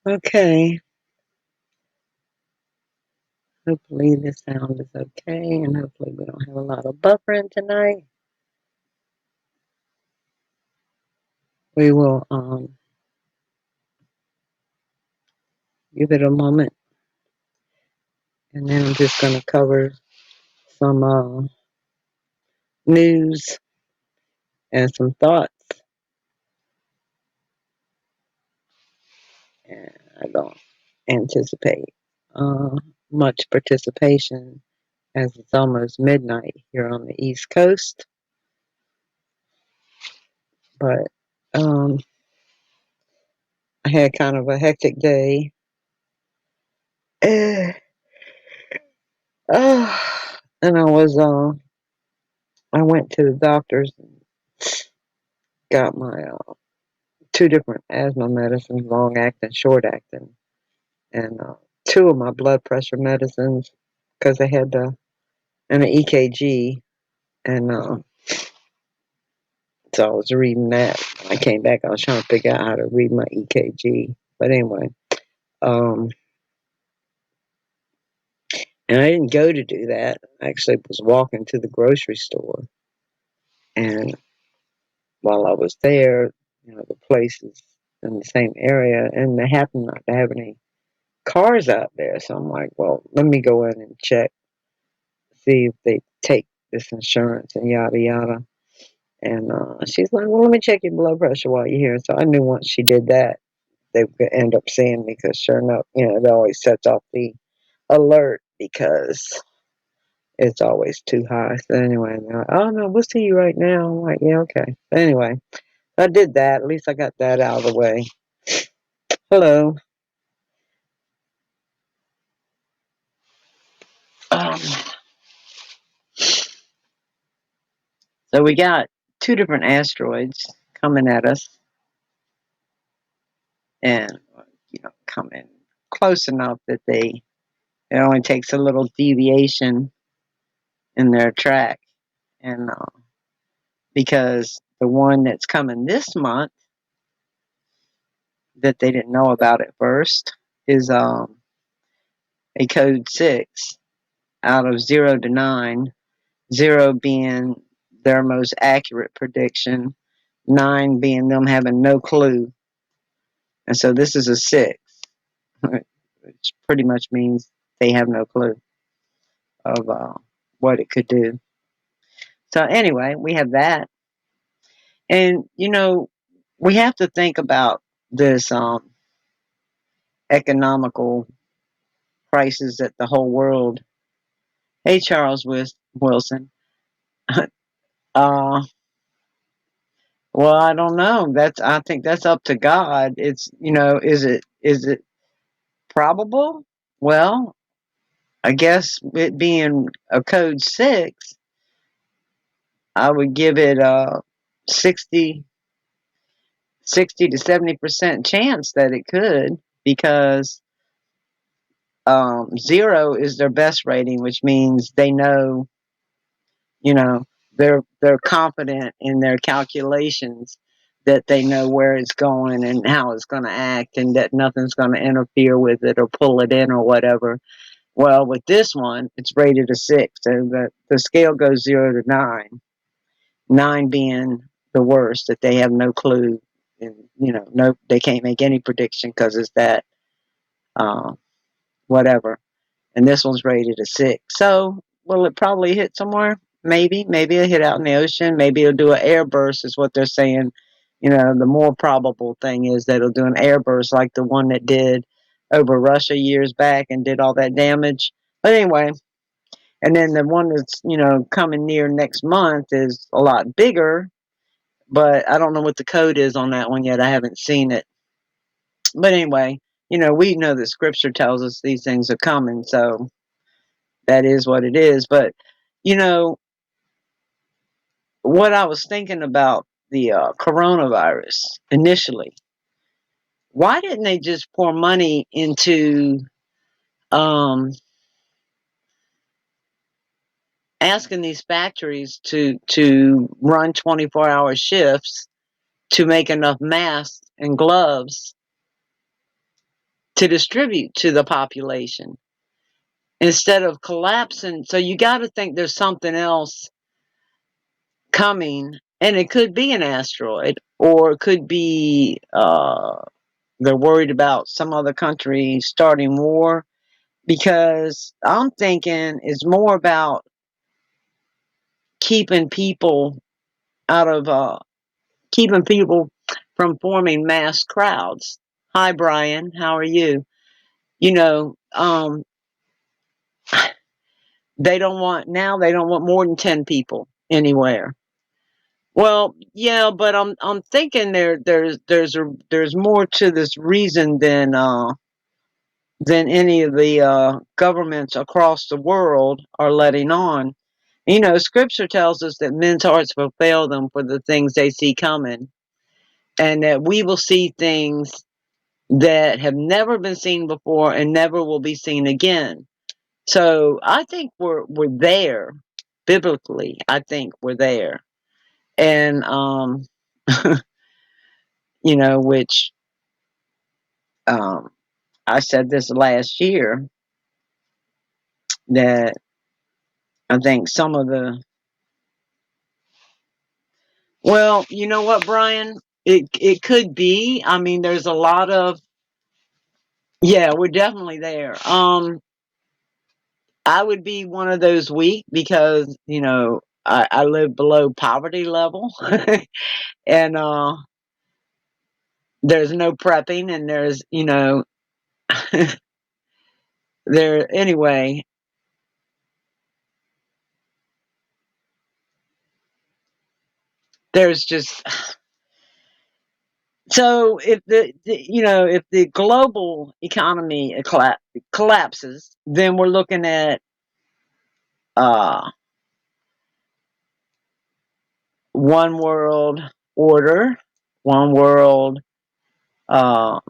Okay. Hopefully the sound is okay, and hopefully we don't have a lot of buffering tonight. We will give it a moment, and then I'm just going to cover some news and some thoughts. And I don't anticipate much participation as it's almost midnight here on the East Coast. But I had kind of a hectic day. And I went to the doctor's and got my two different asthma medicines, long acting, short acting, and two of my blood pressure medicines because I had an EKG, and so I was reading that. When I came back, I was trying to figure out how to read my EKG. But anyway, and I didn't go to do that. I actually was walking to the grocery store, and while I was there, the place is in the same area, and they happen not to have any cars out there. So I'm like, well, let me go in and check, see if they take this insurance and yada yada. And she's like, well, let me check your blood pressure while you're here. So I knew once she did that, they would end up seeing me because sure enough, it always sets off the alert because it's always too high. So anyway, they're like, oh no, we'll see you right now. I'm like, yeah, okay. But anyway, I did that. At least I got that out of the way. Hello. Um, so we got two different asteroids coming at us, and coming close enough that it only takes a little deviation in their track, and because the one that's coming this month that they didn't know about at first is a code 6 out of 0 to 9, 0 being their most accurate prediction, 9 being them having no clue. And so this is a 6, which pretty much means they have no clue of what it could do. So anyway, we have that. And, we have to think about this economical crisis that the whole world. Hey, Charles Wilson. Well, I don't know. I think that's up to God. It's, is it probable? Well, I guess it being a code 6, I would give it a 60 to 70% chance that it could, because 0 is their best rating, which means they know, they're confident in their calculations, that they know where it's going and how it's going to act, and that nothing's going to interfere with it or pull it in or whatever. Well, with this one, it's rated a 6, so the scale goes 0 to 9. 9 being the worst, that they have no clue, and they can't make any prediction because it's that whatever. And this one's rated a 6. So will it probably hit somewhere? Maybe it'll hit out in the ocean. Maybe it'll do an airburst, is what they're saying. The more probable thing is that it'll do an airburst like the one that did over Russia years back and did all that damage. But anyway, and then the one that's, coming near next month is a lot bigger, but I don't know what the code is on that one yet. I haven't seen it. But anyway, we know that scripture tells us these things are coming, so that is what it is. But, what I was thinking about the coronavirus initially, why didn't they just pour money into asking these factories to run 24-hour shifts to make enough masks and gloves to distribute to the population instead of collapsing. So you got to think there's something else coming, and it could be an asteroid, or it could be they're worried about some other country starting war, because I'm thinking it's more about keeping people out of keeping people from forming mass crowds. Hi, Brian. How are you? You know, they don't want more than 10 people anywhere. Well, yeah, but I'm thinking there's more to this reason than any of the governments across the world are letting on. You know, Scripture tells us that men's hearts will fail them for the things they see coming, and that we will see things that have never been seen before and never will be seen again. So I think we're there biblically. I think we're there, and you know, which um, I said this last year, that I think some of the, well, you know what, Brian, it could be. I mean, there's a lot of, yeah, we're definitely there. I would be one of those weak because, you know, I live below poverty level, and there's no prepping, and there's, you know, there anyway. There's just, so if you know, if the global economy collapses, then we're looking at uh, one world order, one world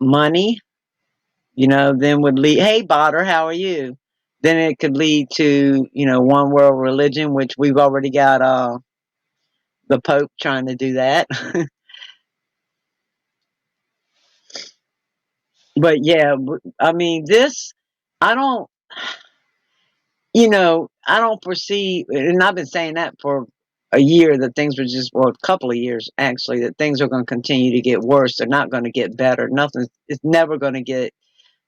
money. You know, then would lead. Hey, Botter, how are you? Then it could lead to, you know, one world religion, which we've already got the Pope trying to do that. But yeah, I mean, this, I don't, you know, I don't foresee, and I've been saying that for a year, that things were just, well, a couple of years actually, that things are going to continue to get worse. They're not going to get better. Nothing, it's never going to get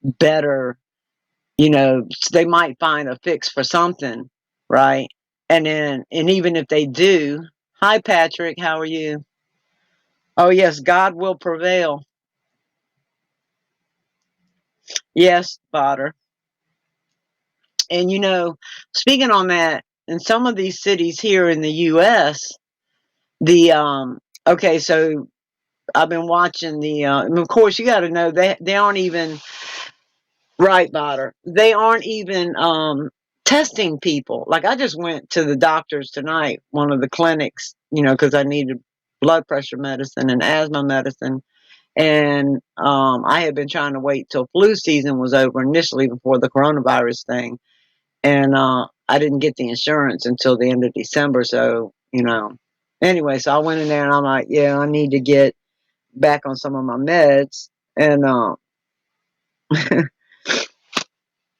better. You know, they might find a fix for something, right? And then, and even if they do, hi, Patrick, how are you? Oh, yes, God will prevail. Yes, Potter. And, you know, speaking on that, in some of these cities here in the U.S., okay, so I've been watching and of course, you got to know they aren't even, right, Potter, they aren't even testing people. Like, I just went to the doctor's tonight, one of the clinics, you know, because I needed blood pressure medicine and asthma medicine. And I had been trying to wait till flu season was over initially before the coronavirus thing. And I didn't get the insurance until the end of December. So, you know, anyway, so I went in there and I'm like, yeah, I need to get back on some of my meds. And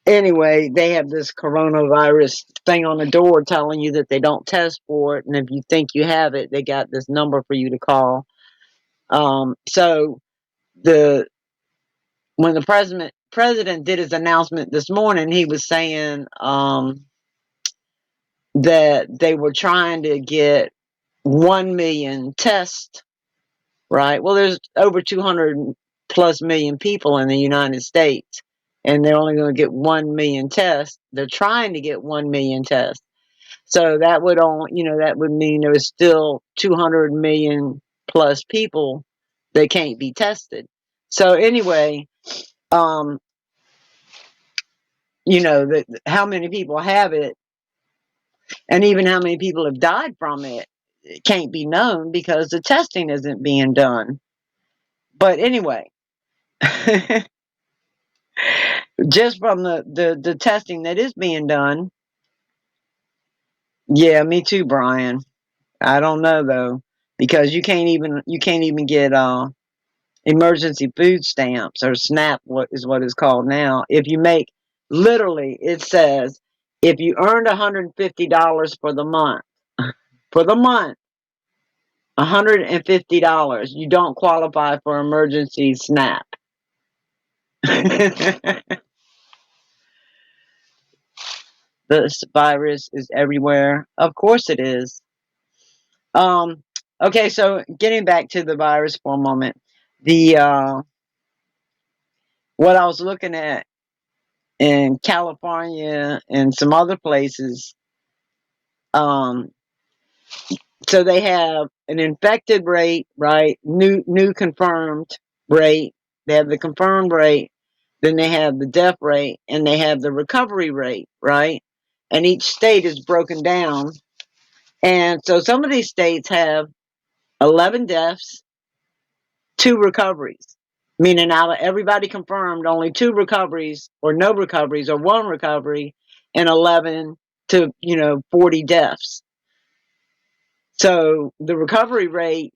anyway, they have this coronavirus thing on the door telling you that they don't test for it. And if you think you have it, they got this number for you to call. So the when the president did his announcement this morning, he was saying that they were trying to get 1 million tests, right? Well, there's over 200 plus million people in the United States, and they're only going to get 1 million tests. They're trying to get 1 million tests. So that would that would mean there was still 200 million plus people that can't be tested. So anyway, um, you know, that how many people have it, and even how many people have died from it, it can't be known because the testing isn't being done. But anyway, just from the testing that is being done, yeah, me too, Brian. I don't know though, because you can't even get emergency food stamps, or SNAP, what it's called now. If you make, literally, it says, if you earned $150 for the month, for the month, $150, you don't qualify for emergency SNAP. This virus is everywhere. Of course it is. Okay, so getting back to the virus for a moment. The what I was looking at in California and some other places, um, so they have an infected rate, right? New confirmed rate. They have the confirmed rate, then they have the death rate, and they have the recovery rate, right? And each state is broken down. And so some of these states have 11 deaths, 2 recoveries, meaning out of everybody confirmed, only 2 recoveries, or no recoveries, or 1 recovery, and 11 to 40 deaths. So the recovery rate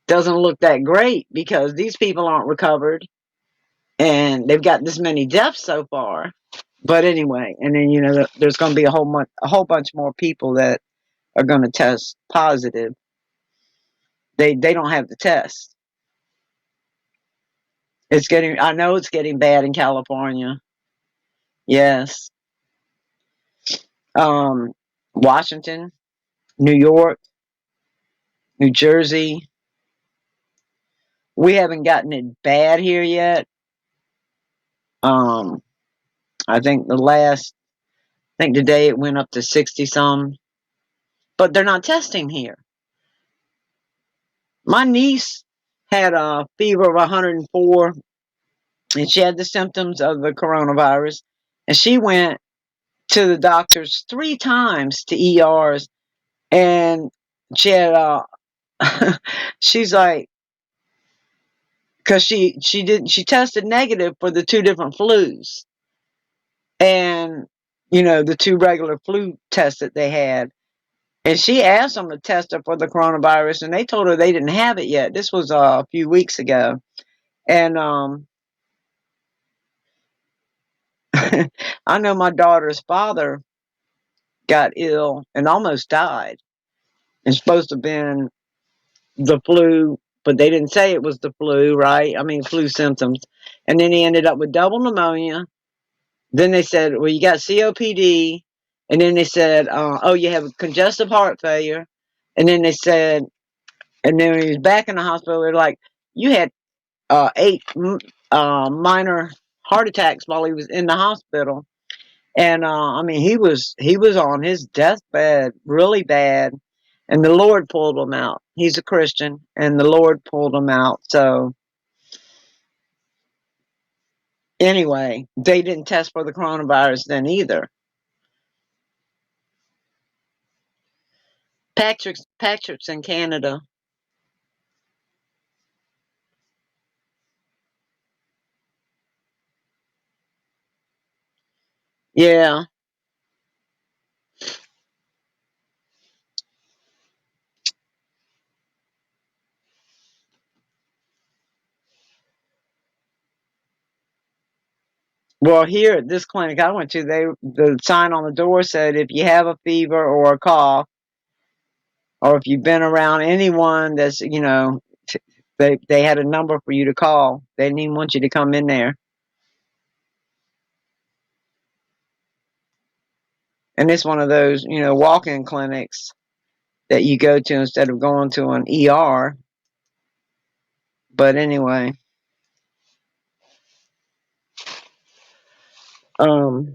doesn't look that great because these people aren't recovered, and they've got this many deaths so far. But anyway, and then there's going to be a whole bunch more people that are going to test positive. They don't have the test. I know it's getting bad in California. Yes. Washington, New York, New Jersey. We haven't gotten it bad here yet. I think today it went up to 60 some, but they're not testing here. My niece had a fever of 104, and she had the symptoms of the coronavirus, and she went to the doctors 3 times to ERs, and she had she's like, because she tested negative for the 2 different flus, and the 2 regular flu tests that they had, and she asked them to test her for the coronavirus, and they told her they didn't have it yet. This was a few weeks ago, and I know my daughter's father got ill and almost died. It's supposed to have been the flu, but they didn't say it was the flu, right? I mean, flu symptoms. And then he ended up with double pneumonia. Then they said, well, you got COPD. And then they said, oh, you have congestive heart failure. And then they said, and then when he was back in the hospital, they're like, you had 8 minor heart attacks while he was in the hospital. And I mean, he was on his deathbed really bad, and the Lord pulled him out. He's a Christian, and the Lord pulled him out. So anyway, they didn't test for the coronavirus then either. Patrick's in Canada. Yeah. Well, here at this clinic I went to, the sign on the door said, if you have a fever or a cough, or if you've been around anyone that's, they had a number for you to call. They didn't even want you to come in there. And it's one of those, walk-in clinics that you go to instead of going to an ER. But anyway, oh,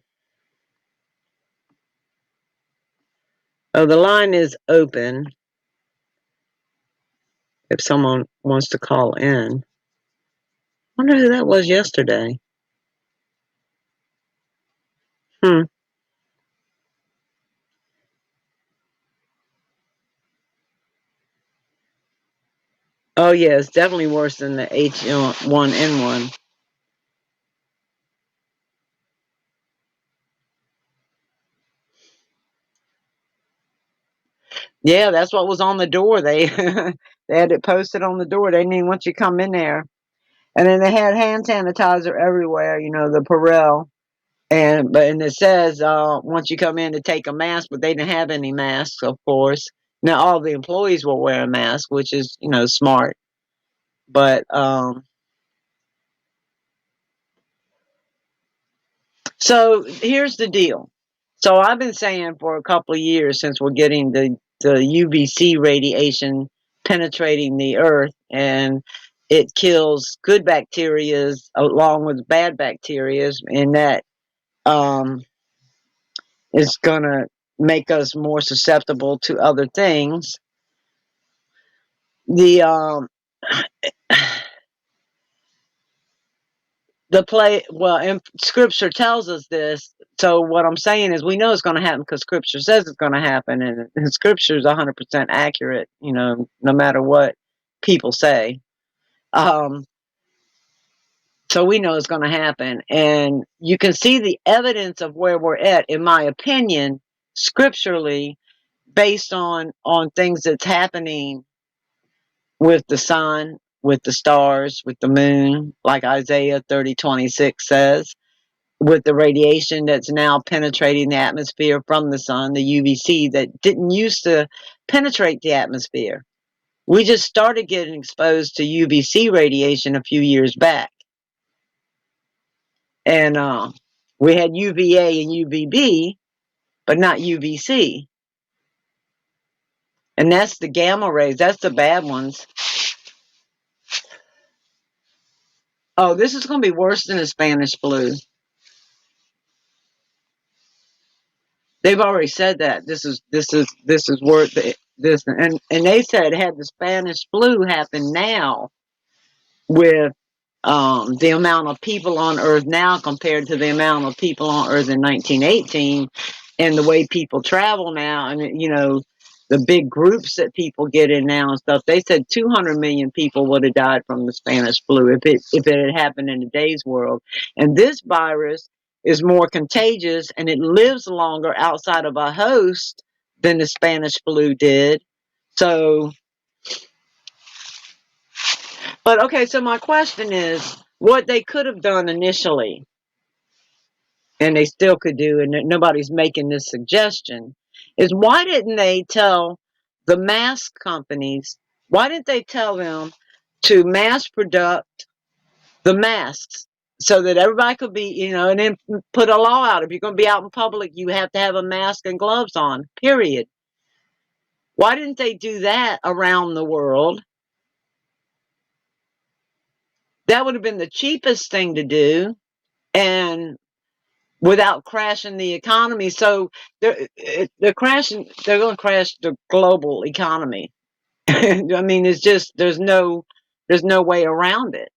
the line is open if someone wants to call in. I wonder who that was yesterday. Hmm. Oh, yeah, it's definitely worse than the H1N1. Yeah, that's what was on the door. They they had it posted on the door. They didn't even want you to come in there. And then they had hand sanitizer everywhere, you know, the Perel. And it says once you come in to take a mask, but they didn't have any masks, of course. Now all the employees were wearing masks, which is, you know, smart. But so here's the deal. So I've been saying for a couple of years, since we're getting the UVC radiation penetrating the earth, and it kills good bacteria along with bad bacteria, and that um, is going to make us more susceptible to other things. The and scripture tells us this. So what I'm saying is we know it's going to happen because scripture says it's going to happen, and scripture is 100% accurate, you know, no matter what people say. So we know it's going to happen, and you can see the evidence of where we're at, in my opinion, scripturally, based on things that's happening with the sun, with the stars, with the moon, like Isaiah 30:26 says, with the radiation that's now penetrating the atmosphere from the sun, the UVC that didn't used to penetrate the atmosphere. We just started getting exposed to UVC radiation a few years back. And we had UVA and UVB, but not UVC. And that's the gamma rays. That's the bad ones. Oh, this is going to be worse than the Spanish flu. They've already said that this is worth this, and they said had the Spanish flu happened now with the amount of people on Earth now compared to the amount of people on Earth in 1918, and the way people travel now, and you know the big groups that people get in now and stuff. They said 200 million people would have died from the Spanish flu if it had happened in today's world. And this virus is more contagious and it lives longer outside of a host than the Spanish flu did. So, but okay, so my question is what they could have done initially, and they still could do, and nobody's making this suggestion, is why didn't they tell the mask companies, why didn't they tell them to mass product the masks so that everybody could be, you know, and then put a law out. If you're going to be out in public, you have to have a mask and gloves on, period. Why didn't they do that around the world? That would have been the cheapest thing to do, and without crashing the economy. So they're crashing. They're going to crash the global economy. I mean, it's just there's no way around it.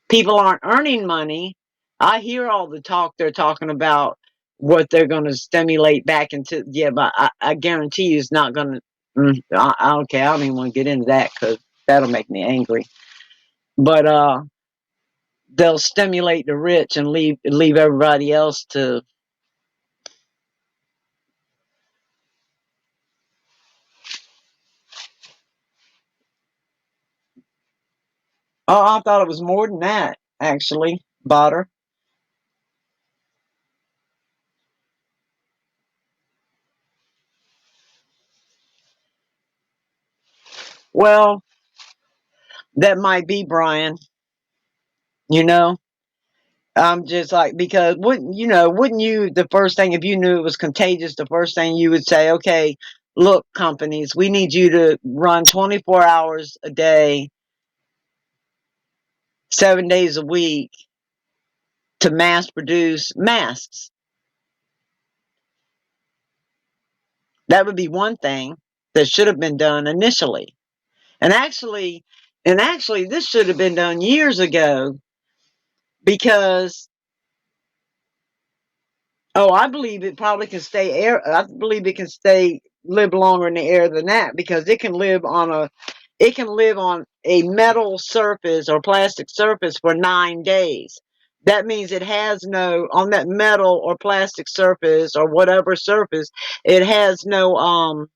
People aren't earning money. I hear all the talk they're talking about what they're going to stimulate back into. Yeah, but I guarantee you it's not going to. I don't care. I don't even want to get into that because that'll make me angry. But they'll stimulate the rich and leave everybody else to. Oh, I thought it was more than that, actually, Botter. Well, that might be Brian. You know, I'm just like, because wouldn't you, the first thing, if you knew it was contagious, the first thing you would say, okay, look, companies, we need you to run 24 hours a day, 7 days a week to mass produce masks. That would be one thing that should have been done initially. And actually, this should have been done years ago because, oh, I believe it probably can stay air. I believe it can live longer in the air than that because it can live on a metal surface or plastic surface for 9 days. That means it has no, on that metal or plastic surface or whatever surface, it has no,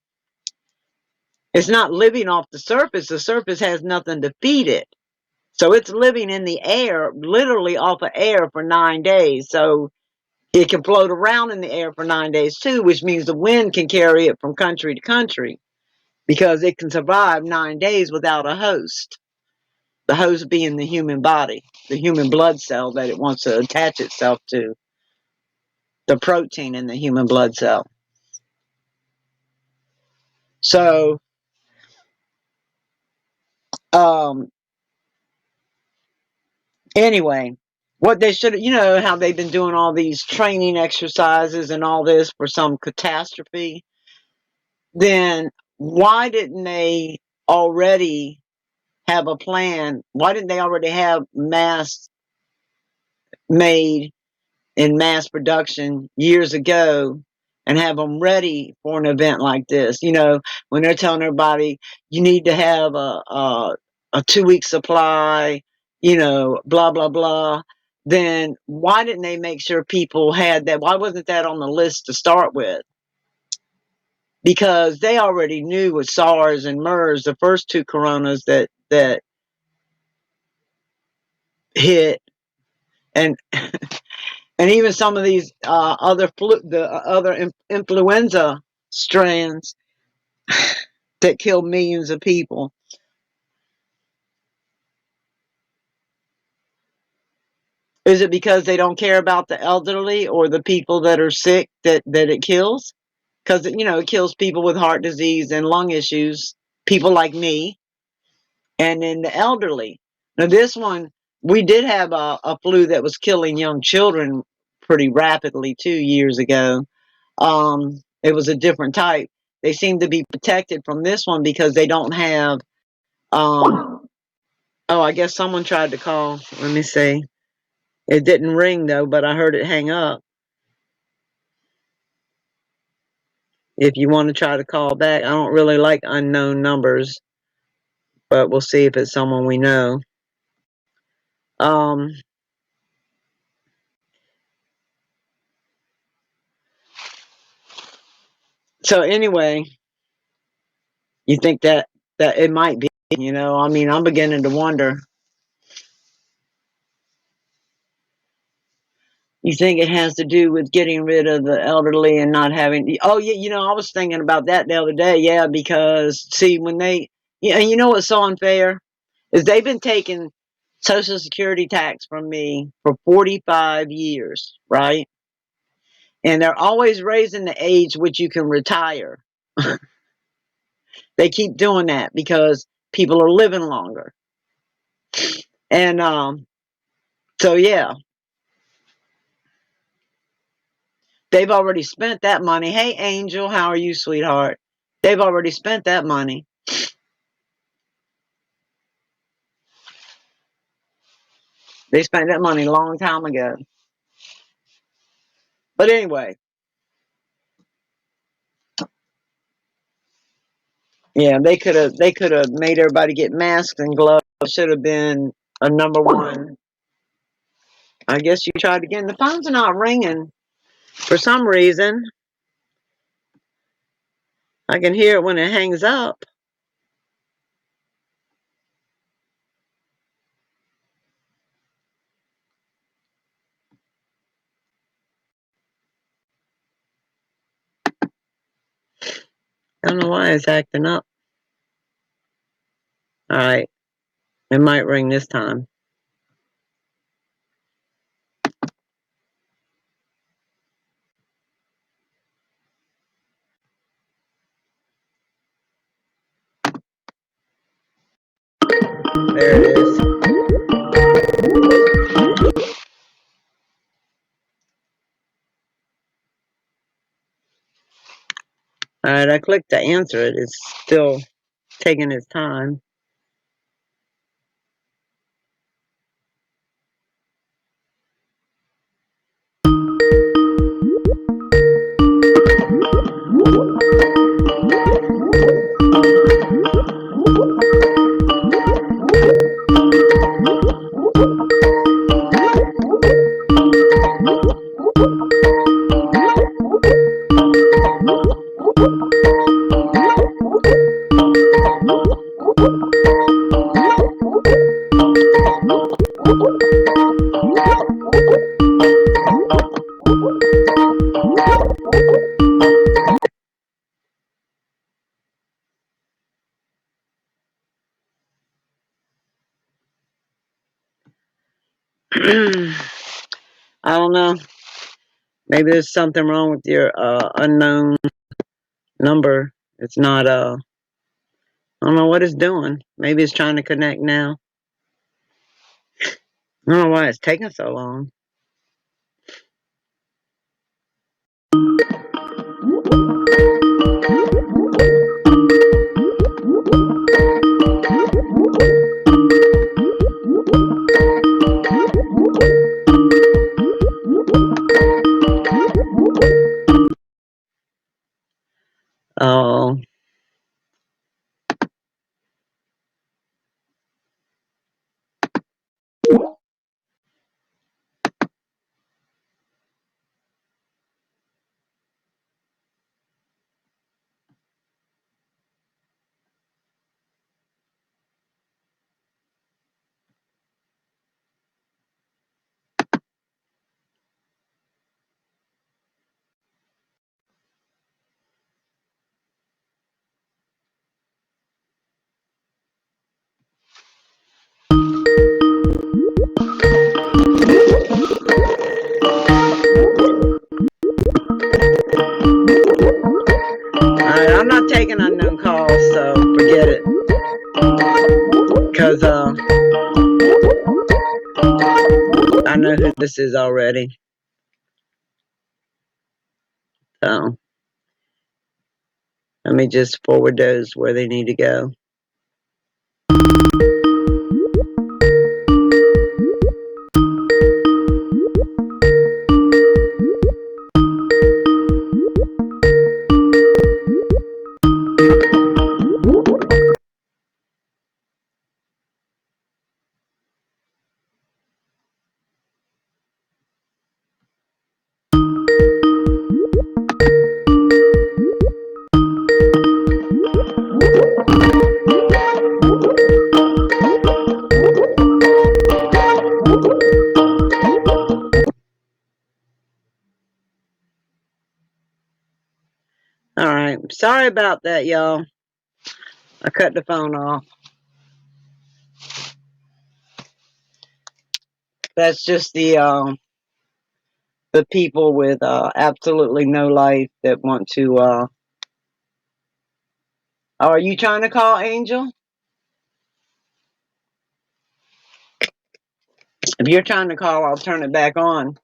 it's not living off the surface. The surface has nothing to feed it. So it's living in the air, literally off of air for 9 days. So it can float around in the air for 9 days too, which means the wind can carry it from country to country because it can survive 9 days without a host. The host being the human body, the human blood cell that it wants to attach itself to, the protein in the human blood cell. So, anyway, what they should, you know, how they've been doing all these training exercises and all this for some catastrophe, then why didn't they already have a plan? Why didn't they already have masks made in mass production years ago and have them ready for an event like this? You know, when they're telling everybody you need to have a 2-week supply, you know, blah blah blah, then why didn't they make sure people had that? Why wasn't that on the list to start with? Because they already knew with SARS and MERS, the first two coronas that hit, and and even some of these other influenza strands that killed millions of people. Is it because they don't care about the elderly or the people that are sick that it kills? Because, you know, it kills people with heart disease and lung issues, people like me, and then the elderly. Now, this one, we did have a flu that was killing young children pretty rapidly 2 years ago. It was a different type. They seem to be protected from this one because they don't have. Oh, I guess someone tried to call. Let me see. It didn't ring though, but I heard it hang up. If you want to try to call back, I don't really like unknown numbers, but we'll see if it's someone we know. Um, so anyway, you think that it might be, you know, I mean, I'm beginning to wonder. You think it has to do with getting rid of the elderly and not having, oh yeah, you know, I was thinking about that the other day. Yeah, because see, when they, yeah, you know what's so unfair is they've been taking Social Security tax from me for 45 years, right? And they're always raising the age which you can retire. They keep doing that because people are living longer. And so yeah, they've already spent that money. Hey Angel, how are you, sweetheart? They've already spent that money. They spent that money a long time ago. But anyway, yeah, they could have made everybody get masks and gloves. It should have been a number one. I guess you tried again. The phones are not ringing for some reason. I can hear it when it hangs up. I don't know why it's acting up. All right, it might ring this time. There it is. All right, I clicked to answer it. It's still taking its time. I don't know. Maybe there's something wrong with your unknown number. It's not I don't know what it's doing. Maybe it's trying to connect now. I don't know why it's taking so long. Oh. Alright, I'm not taking unknown calls, so forget it. Because I know who this is already. So let me just forward those where they need to go. Alright, sorry about that, y'all. I cut the phone off. That's just the people with absolutely no life that want to oh, are you trying to call Angel? If you're trying to call, I'll turn it back on.